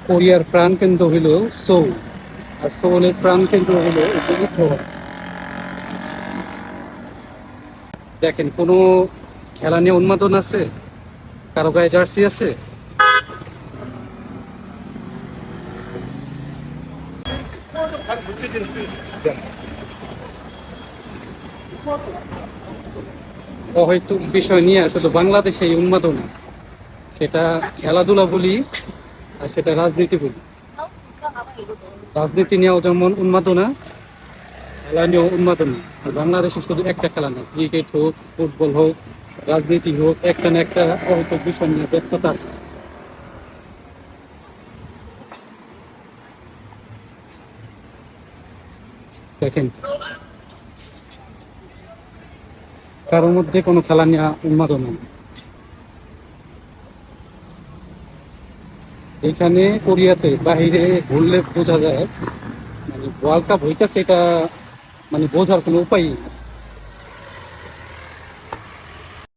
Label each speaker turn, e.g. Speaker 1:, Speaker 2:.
Speaker 1: কোরিয়ার প্রাণকেন্দ্র হইল সোল, আর সোলের প্রাণকেন্দ্র হইল ইথোয়ান। দেখেন, কোনো খেলা নিয়ে উন্মাদন আছে? কারো গায়ে জার্সি আছে? অহৈতুক বিষয় নিয়ে শুধু বাংলাদেশে এই উন্মাদনা, সেটা খেলাধুলা বলি আর সেটা রাজনীতি বলি। রাজনীতি নিয়েও যেমন উন্মাদনা, খেলা নিয়েও উন্মাদনা। আর বাংলাদেশে শুধু একটা খেলা না, ক্রিকেট হোক, ফুটবল হোক, রাজনীতি হোক, একটা না একটা অহৈতুক বিষয় নিয়ে ব্যস্ততা আছে। দেখেন, কারোর মধ্যে কোনো খেলা নিয়ে উন্মাদনা নেই। এখানে কোরিয়াতে বাহিরে ঘুরলে বোঝা যায়, মানে ওয়ার্ল্ড কাপ হইতেছে, এটা মানে বোঝার কোনো উপায় নেই।